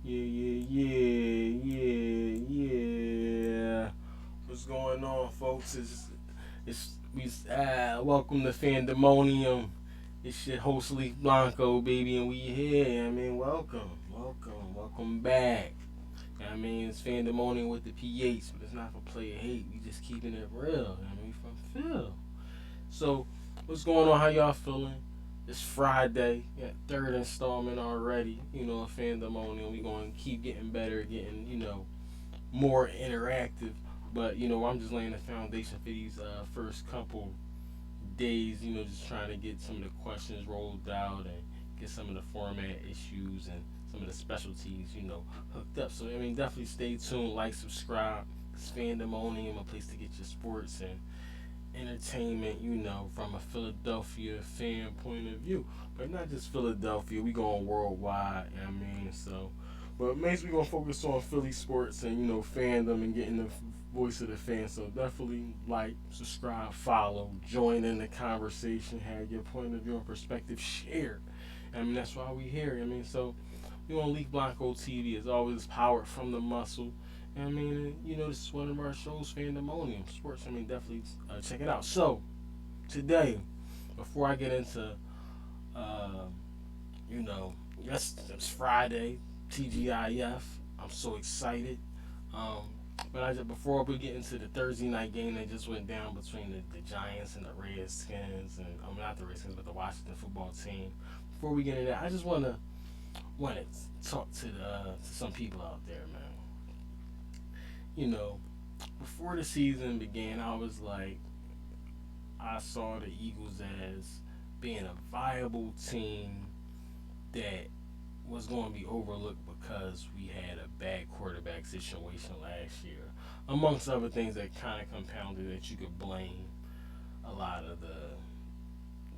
Yeah. What's going on, folks? It's we welcome to Phandemonium. It's your host Leaf Blanco, baby, and we here. Welcome back. It's Phandemonium with the PH, but it's not for player hate. We just keeping it real. From Phil. So, what's going on? How y'all feeling? It's Friday, third installment already. Of Phandemonium. We going to keep getting better, getting more interactive. But I'm just laying the foundation for these first couple days. Just trying to get some of the questions rolled out and get some of the format issues and some of the specialties, hooked up. So definitely stay tuned, like, subscribe. It's Fandemonium, a place to get your sports and entertainment, from a Philadelphia fan point of view. But not just Philadelphia, we going worldwide, so but mainly we're gonna focus on Philly sports and fandom and getting the voice of the fan. So definitely like, subscribe, follow, join in the conversation, have your point of view and perspective shared. That's why we here. We on League Blanco TV is always powered from the muscle. This is one of our shows, Fandemonium Sports. Definitely check it out. So today, before I get into, uh, yes, it's Friday, TGIF. I'm so excited. Um, but before we get into the Thursday night game that just went down between the Giants and the Redskins, and not the Redskins, but the Washington football team. Before we get into that, I just want to talk to some people out there, man. You know, Before the season began, I saw the Eagles as being a viable team that was going to be overlooked because we had a bad quarterback situation last year, amongst other things that kind of compounded that you could blame a lot of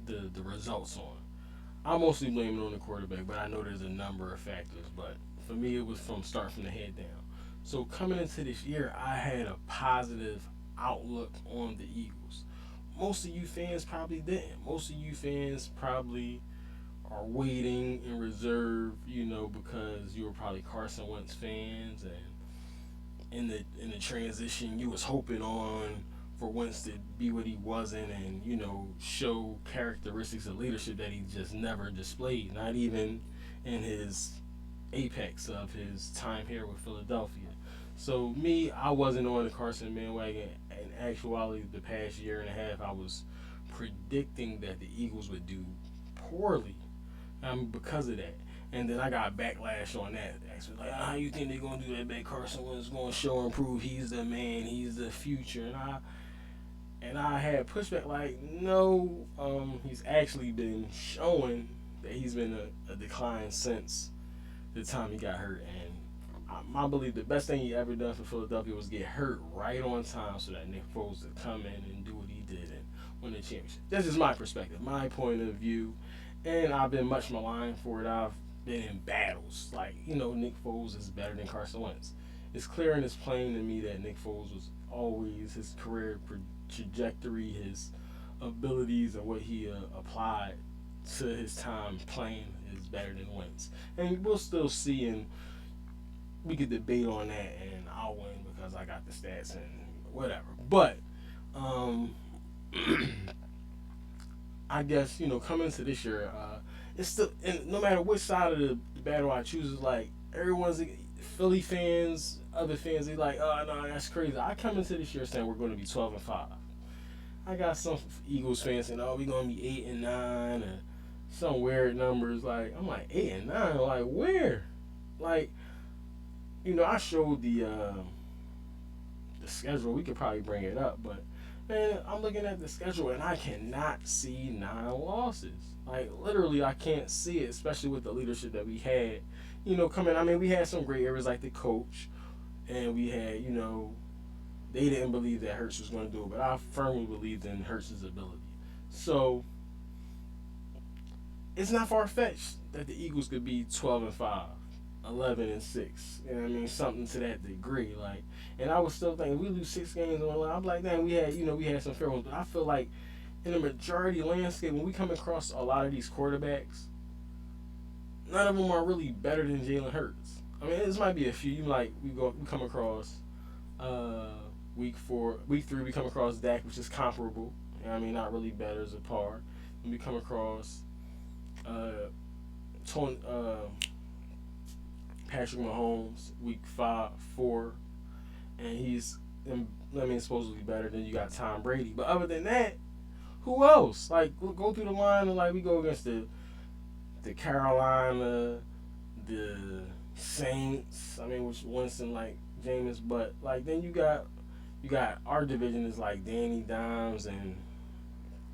the results on. I mostly blame it on the quarterback, but I know there's a number of factors. But for me, it was from start from the head down. So coming into this year, I had a positive outlook on the Eagles. Most of you fans probably didn't. Most of you fans probably are waiting in reserve, because you were probably Carson Wentz fans, and in the transition, you was hoping on for Wentz to be what he wasn't, and show characteristics of leadership that he just never displayed, not even in his apex of his time here with Philadelphia. So me, I wasn't on the Carson bandwagon. In actuality, the past year and a half, I was predicting that the Eagles would do poorly, because of that. And then I got backlash on that. Actually, like, how you think they're gonna do that? Bad Carson Wentz gonna show and prove he's the man, he's the future. And I had pushback like, no, he's actually been showing that he's been a decline since the time he got hurt. And I believe the best thing he ever done for Philadelphia was get hurt right on time so that Nick Foles could come in and do what he did and win the championship. That's just my perspective, my point of view. And I've been much maligned for it. I've been in battles. Like, Nick Foles is better than Carson Wentz. It's clear and it's plain to me that Nick Foles was always his career trajectory, his abilities, and what he applied to his time playing is better than Wentz. And we'll still see, and we could debate on that, and I'll win because I got the stats and whatever. But um, I guess coming into this year, it's still, and no matter which side of the battle I choose, is like everyone's Philly fans, other fans, they like, oh no, that's crazy. I come into this year saying we're going to be 12-5. I got some Eagles fans saying, oh, we're going to be 8-9, and some weird numbers. Like, I'm like, 8-9, like where? Like, I showed the schedule. We could probably bring it up, but man, I'm looking at the schedule and I cannot see 9 losses. Like, literally, I can't see it, especially with the leadership that we had. Coming. We had some great areas like the coach, and we had, they didn't believe that Hurts was going to do it, but I firmly believed in Hurts' ability. So it's not far fetched that the Eagles could be 12-5. 11-6. Something to that degree. Like, and I was still thinking we lose 6 games on the line. I'm like, damn, we had some fair ones, but I feel like in the majority landscape, when we come across a lot of these quarterbacks, none of them are really better than Jalen Hurts. I mean, this might be a few. You like we come across uh, week 3 we come across Dak, which is comparable. You know what I mean, not really better as a par. And we come across uh, Tony, Patrick Mahomes week 4, and he's I mean supposedly better. Than you got Tom Brady, but other than that, who else? Like go through the line and like we go against the Carolina, the Saints. I mean, which Winston like Jameis, but like then you got our division is like Danny Dimes and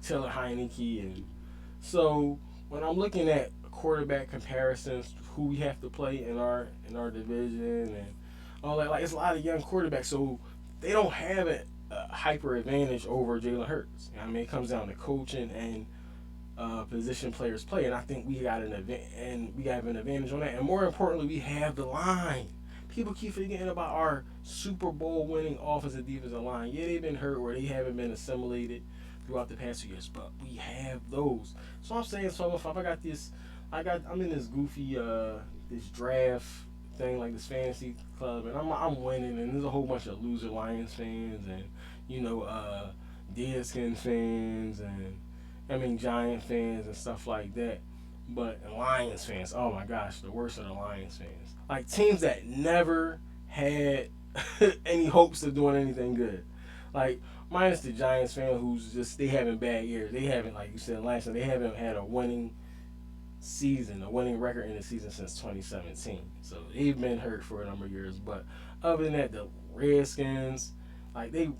Taylor Heineke, and so when I'm looking at quarterback comparisons, who we have to play in our division and all that, like it's a lot of young quarterbacks, so they don't have a hyper advantage over Jalen Hurts. You know what I mean, it comes down to coaching and position players play, and I think we got an event and we have an advantage on that. And more importantly, we have the line. People keep forgetting about our Super Bowl winning offensive defensive line. Yeah, they've been hurt or they haven't been assimilated throughout the past 2 years, but we have those. So I'm saying, so if I got this, I'm in this goofy this draft thing like this fantasy club, and I'm winning, and there's a whole bunch of loser Lions fans and you know Deerskin fans and I mean Giant fans and stuff like that. But Lions fans, oh my gosh, the worst of the Lions fans. Like teams that never had any hopes of doing anything good. Like minus the Giants fan who's just they having bad years. They haven't, like you said last time, they haven't had a winning season, a winning record in the season since 2017. So they've been hurt for a number of years. But other than that, the Redskins, like they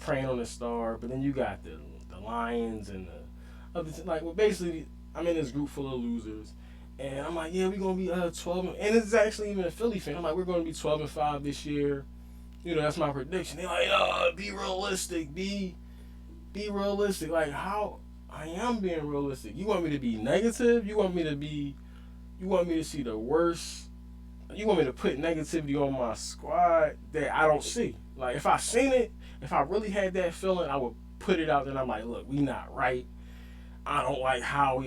preying on the star. But then you got the Lions and the other like well basically I'm in this group full of losers. And I'm like, yeah, we're gonna be 12, and it's actually even a Philly fan. I'm like, we're gonna be 12-5 this year. You know, that's my prediction. They're like, be realistic, be realistic. Like how I am being realistic. You want me to be negative? You want me to see the worst? You want me to put negativity on my squad that I don't see? Like if I seen it, if I really had that feeling, I would put it out there. And I'm like, look, we not right. I don't like how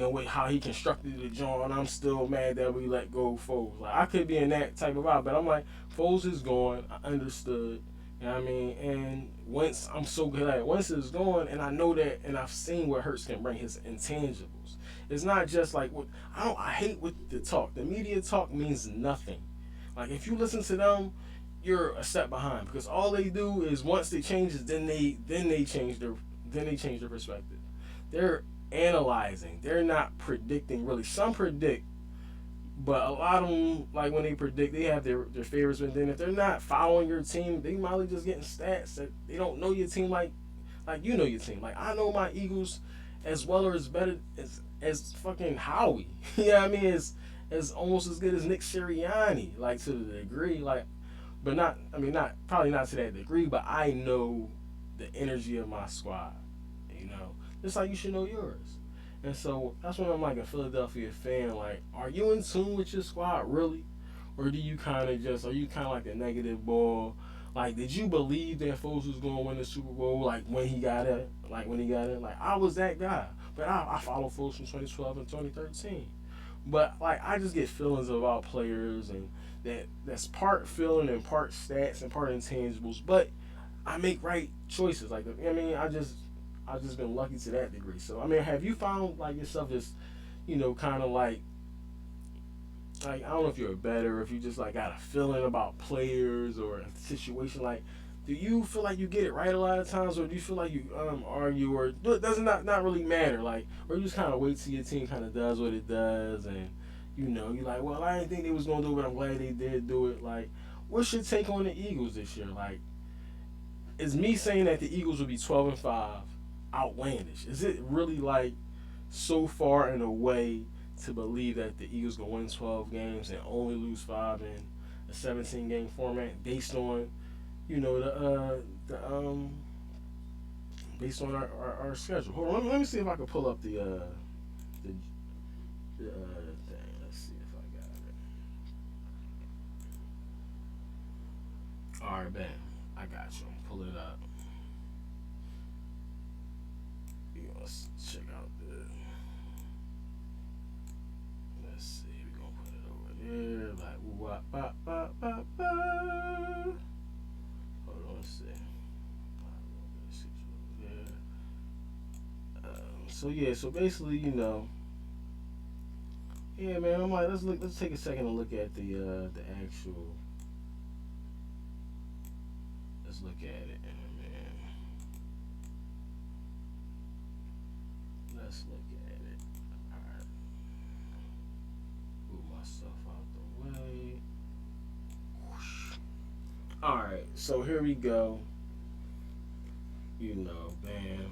he constructed the joint, and I'm still mad that we let go of Foles. Like I could be in that type of vibe, but I'm like, Foles is gone. I understood. You know what I mean? And once I'm so good at it, once it's gone, and I know that, and I've seen what Hurts can bring, his intangibles. It's not just like what I hate with the talk. The media talk means nothing. Like if you listen to them, you're a step behind because all they do is once it changes, then they change their perspective. They're analyzing. They're not predicting really. Some predict, but a lot of them, like when they predict, they have their favorites. But then if they're not following your team, they might be just getting stats that they don't know your team like you know your team. Like I know my Eagles as well or as better as fucking Howie. You know what I mean? As almost as good as Nick Sirianni, like to the degree, like, but not. I mean, not probably not to that degree, but I know the energy of my squad. You know, just like you should know yours. And so that's when I'm like a Philadelphia fan. Like, are you in tune with your squad really, or do you kind of just are you kind of like a negative ball? Like, did you believe that Foles was gonna win the Super Bowl? Like when he got it, like I was that guy. But I followed Foles from 2012 and 2013. But like I just get feelings about players and that's part feeling and part stats and part intangibles. But I make right choices. Like I mean, I've just been lucky to that degree. So I mean, have you found like yourself just kind of like I don't know if you're a better, if you just like got a feeling about players or a situation. Like, do you feel like you get it right a lot of times, or do you feel like you argue, or does it not really matter? Like, or you just kind of wait till your team kind of does what it does, and you're like, well, I didn't think they was gonna do it, but I'm glad they did do it. Like, what's your take on the Eagles this year? Like, is me saying that the Eagles will be 12-5 outlandish? Is it really like so far and away to believe that the Eagles gonna win 12 games and only lose 5 in a 17 game format based on the based on our schedule? Hold on, let me see if I can pull up the thing. Let's see if I got it. All right, bam, I got you. Pull it up. Let's check out the. Let's see. We're gonna put it over there. Like whoop, wop, So yeah, so basically, yeah, man. I'm like, let's take a second and look at the actual. Let's look at it, man. Let's look at it. All right, move myself out the way. Whoosh. All right, so here we go. Bam.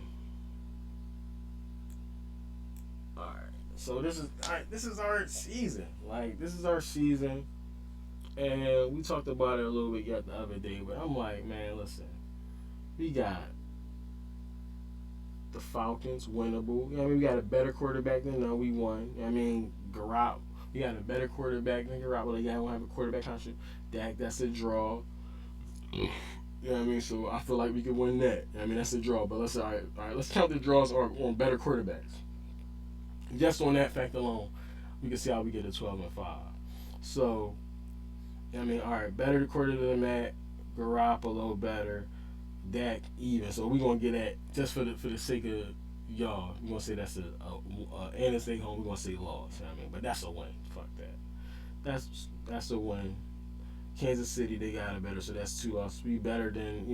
All right. So this is all right. This is our season. Like this is our season, and we talked about it a little bit yet the other day. But I'm like, man, listen, we got the Falcons winnable. I mean, we got a better quarterback than we won. I mean, Garoppolo. We got a better quarterback than Garoppolo. Yeah, I don't have a quarterback country. Dak, that's a draw. You know what I mean? So I feel like we could win that. I mean, that's a draw. But all right, let's count the draws on better quarterbacks. Just on that fact alone, we can see how we get a 12-5. So, I mean, all right, better quarter than that. Garoppolo better. Dak even. So we're gonna get that just for the sake of y'all. We're gonna say that's and stay home. We're gonna say loss. You know what I mean, but that's a win. Fuck that. That's a win. Kansas City, they got it better, so that's 2 losses. We better than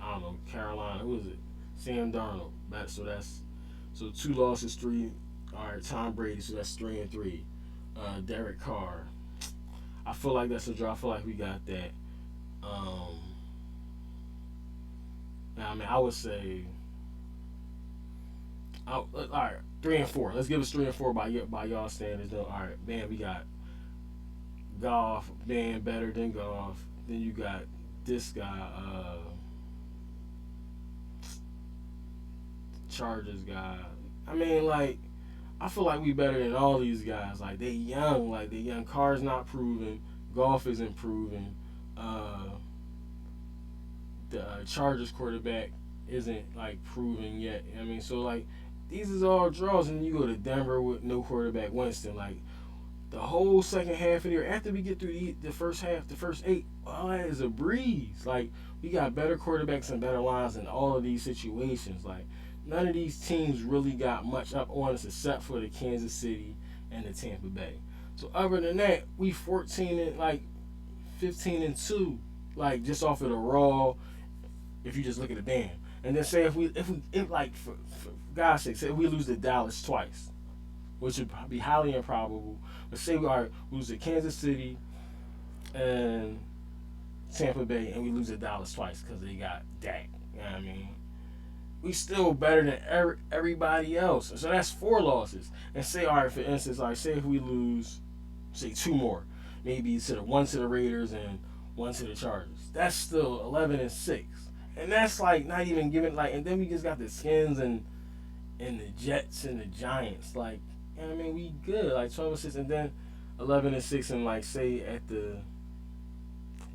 I don't know, Carolina. Who is it? Sam Darnold. So 2 losses, 3. All right, Tom Brady. So that's 3-3. Derek Carr. I feel like that's a draw. I feel like we got that. I mean, I would say. All right, 3-4. Let's give us 3-4 by y'all standards. Though. All right, man, we got Goff, man, better than Goff. Then you got this guy, Chargers guy. I mean, like, I feel like we better than all these guys. Like, they young. Like, they young. Carr's not proven. Goff isn't proven. The Chargers quarterback isn't, like, proven yet. I mean, so, like, these is all draws. And you go to Denver with no quarterback, Winston. Like, the whole second half of the year, after we get through the first half, the first 8, all that is a breeze. Like, we got better quarterbacks and better lines in all of these situations. Like, none of these teams really got much up on us except for the Kansas City and the Tampa Bay. So other than that, we 14 and like 15-2, like just off of the raw. If you just look at the band, and then say if like for God's sake, say if we lose to Dallas twice, which would be highly improbable. But say we lose to Kansas City and Tampa Bay, and we lose to Dallas twice because they got Dak. You know what I mean? We still better than everybody else. So that's 4 losses. And say, all right, for instance, like say if we lose, say 2 more, maybe one to the Raiders and 1 to the Chargers. That's still 11-6, and that's like not even giving like. And then we just got the Skins and the Jets and the Giants. Like, you know what I mean, we good like 12-6, and then 11-6, and like say at the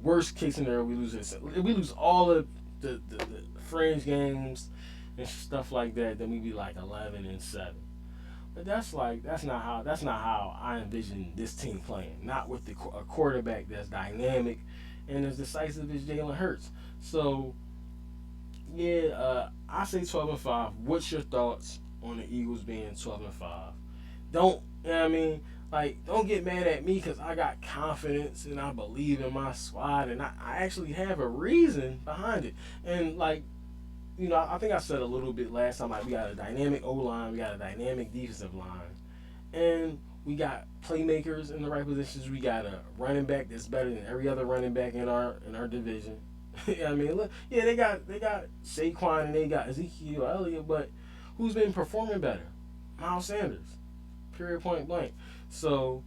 worst case scenario we lose this. If we lose all of the fringe games and stuff like that, then we be like 11-7. But that's not how I envision this team playing. Not with a quarterback that's dynamic and as decisive as Jalen Hurts. So yeah, I say 12-5. What's your thoughts on the Eagles being 12-5? Don't you know what I mean? Like, don't get mad at me because I got confidence and I believe in my squad and I actually have a reason behind it. And like, I think I said a little bit last time, like we got a dynamic O-line, we got a dynamic defensive line, and we got playmakers in the right positions. We got a running back that's better than every other running back in our division. You know what I mean? Look, yeah, they got Saquon and they got Ezekiel Elliott, but who's been performing better? Miles Sanders. Period, point blank. So,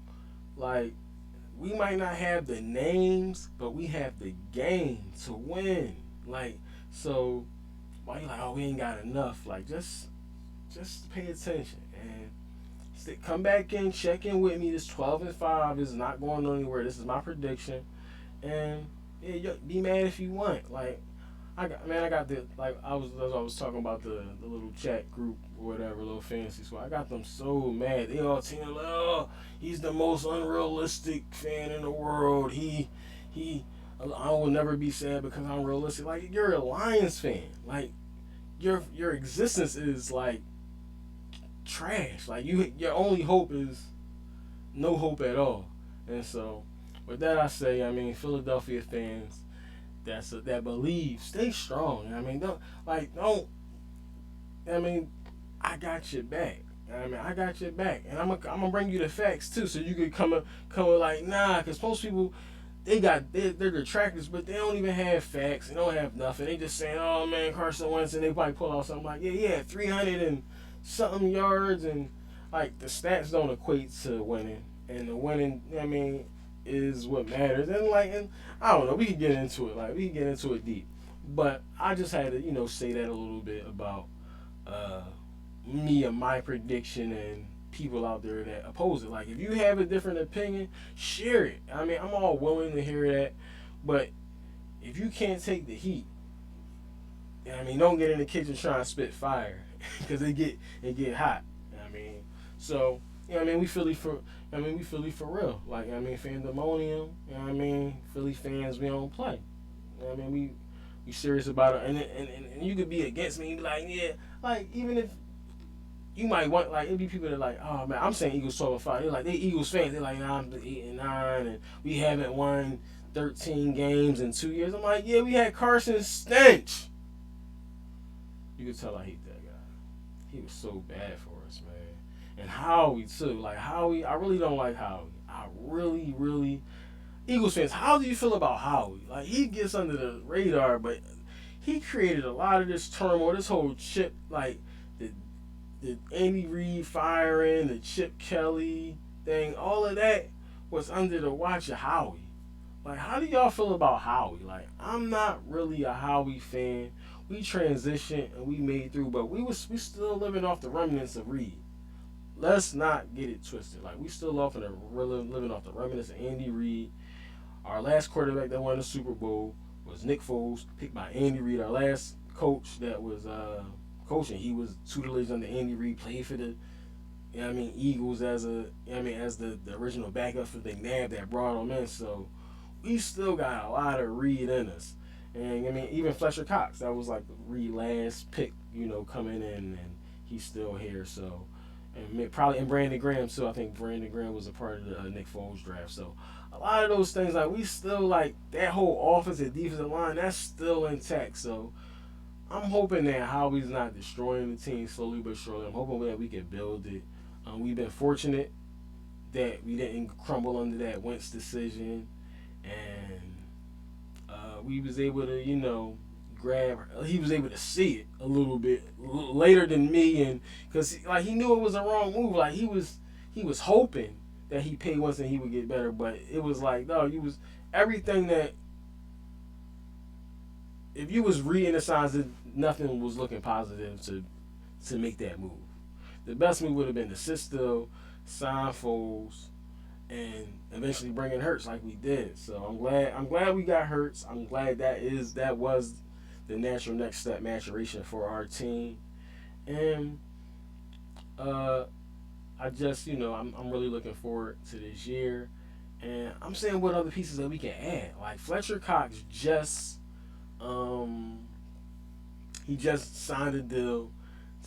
like, we might not have the names, but we have the game to win. Like, so why you like, oh, we ain't got enough? Like, just pay attention and come back in, check in with me. This 12-5 is not going anywhere. This is my prediction, and yeah, be mad if you want. Like, I got the like I was talking about the little chat group or whatever, little fantasy squad. I got them so mad. They all team like, oh, he's the most unrealistic fan in the world. I will never be sad because I'm realistic. Like, you're a Lions fan. Like, your existence is like trash. Like your only hope is no hope at all. And so, with that, I say, I mean, Philadelphia fans that believe, stay strong. I mean, don't. I mean, I got your back. I mean, I got your back, and I'm gonna bring you the facts too, so you could come like nah, because most people they're detractors, but they don't even have facts. They don't have nothing. They just saying, oh man, Carson Wentz, and they probably pull out something like, yeah, he had 300 and something yards, and like the stats don't equate to winning, and the winning, I mean, is what matters. And I don't know, we can get into it, like we can get into it deep, but I just had to say that a little bit about uh, me and my prediction and people out there that oppose it. Like, if you have a different opinion, share it. I mean, I'm all willing to hear that, but if you can't take the heat, I mean, don't get in the kitchen trying to spit fire because it get hot. I mean, so I mean, we Philly for real. Like, I mean, Phandemonium. I mean, Philly fans, we don't play. I mean, we serious about it, and you could be against me and be like, yeah, like even if you might want, like, it'd be people that like, oh man, I'm saying Eagles 12-5. They're like, they Eagles fans. They're like, nah, I'm 8-9, and we haven't won 13 games in 2 years. I'm like, yeah, we had Carson Stench. You could tell I hate that guy. He was so bad for us, man. And Howie too. Like Howie, I really don't like Howie. I really, really. Eagles fans, how do you feel about Howie? Like, he gets under the radar, but he created a lot of this turmoil, this whole chip, like the Andy Reid firing, the Chip Kelly thing, all of that was under the watch of Howie. Like, how do y'all feel about Howie? Like, I'm not really a Howie fan. We transitioned and we made through, but we still living off the remnants of Reid. Let's not get it twisted. Like, we still living off the remnants of Andy Reid. Our last quarterback that won the Super Bowl was Nick Foles, picked by Andy Reid. Our last coach that was coaching, he was tutelage under Andy Reid, played for the Eagles as as the original backup for McNabb that brought him in. So we still got a lot of Reid in us. And I mean, even Fletcher Cox, that was like the Reid last pick, coming in, and he's still here. So, and probably and Brandon Graham too. I think Brandon Graham was a part of the Nick Foles draft. So a lot of those things, like, we still, like, that whole offensive defensive line, that's still intact. So I'm hoping that Howie's not destroying the team slowly but surely. I'm hoping that we can build it. We've been fortunate that we didn't crumble under that Wentz decision, and we was able to, grab. He was able to see it a little bit later than me, and because like he knew it was a wrong move. Like, he was hoping that he paid once and he would get better, but it was like, no, you was everything that if you was reading the signs, that nothing was looking positive to make that move. The best move would have been to sit still, sign Foles, and eventually bring in Hurts like we did. So I'm glad we got Hurts. I'm glad that was the natural next step maturation for our team. And I just, I'm really looking forward to this year. And I'm saying what other pieces that we can add. Like Fletcher Cox he just signed a deal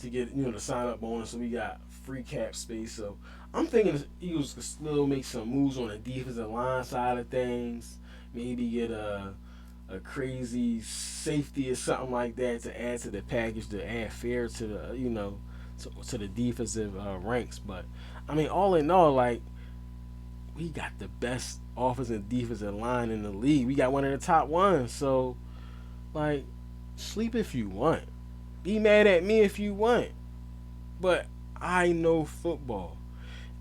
to get, the sign up bonus, so we got free cap space. So I'm thinking the Eagles could still make some moves on the defensive line side of things. Maybe get a crazy safety or something like that to add to the package, to add fair to the to the defensive ranks. But I mean, all in all, like, we got the best offensive and defensive line in the league. We got one of the top ones. So, like, sleep if you want, be mad at me if you want, but I know football,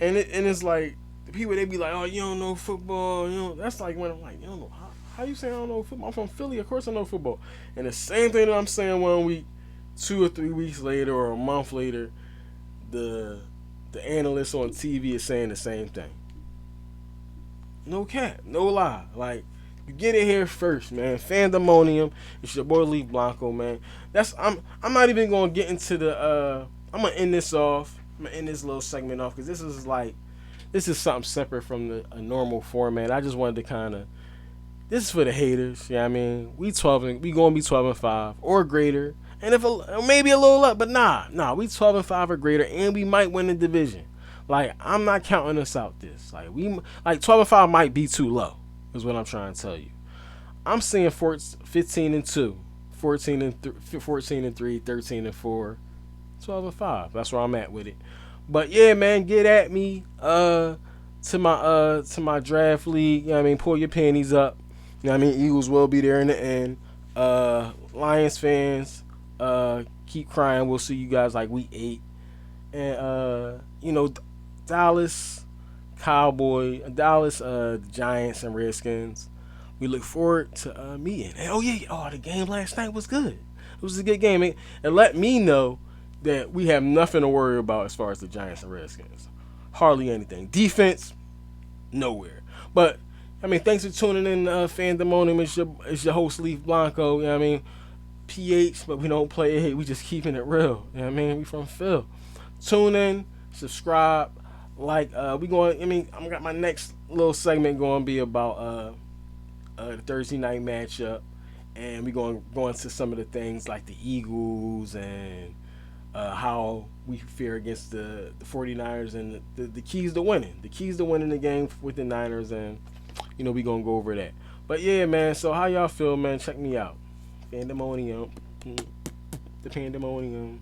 and it's like the people, they be like, oh, you don't know football, that's like when I'm like, you don't know how you say I don't know football? I'm from Philly, of course I know football. And the same thing that I'm saying 1 week, 2 or 3 weeks later, or a month later, the analysts on TV is saying the same thing. No cap, no lie. Like, you get it here first, man. Phandemonium. It's your boy Lee Blanco, man. I'm not even gonna get into the I'm gonna end this off. I'm gonna end this little segment off because this is something separate from a normal format. I just wanted to kind of, this is for the haters. Yeah, I mean, we gonna be 12-5 or greater, And if maybe a little up, but nah, we 12-5 or greater, and we might win the division. Like, I'm not counting us out. This like 12-5 might be too low. Is what I'm trying to tell you. I'm seeing 15-2, 14-3, 13-4, 12-5. That's where I'm at with it. But yeah, man, get at me. To my draft league. You know what I mean? Pull your panties up. You know what I mean? Eagles will be there in the end. Lions fans, keep crying. We'll see you guys like week 8. And Dallas Dallas Giants and Redskins. We look forward to meeting. And the game last night was good. It was a good game. And let me know that we have nothing to worry about as far as the Giants and Redskins. Hardly anything. Defense, nowhere. But I mean, thanks for tuning in. Phandemonium. It's your host Leaf Blanco. You know what I mean? PH, but we don't play it. We just keeping it real. You know what I mean? We from Phil. Tune in, subscribe, like. We going. I mean, I got my next little segment going to be about the Thursday night matchup, and we going into some of the things like the Eagles and how we fare against the 49ers and the keys to winning. The keys to winning the game with the Niners, and we gonna go over that. But yeah, man. So how y'all feel, man? Check me out. Phandemonium. The Phandemonium.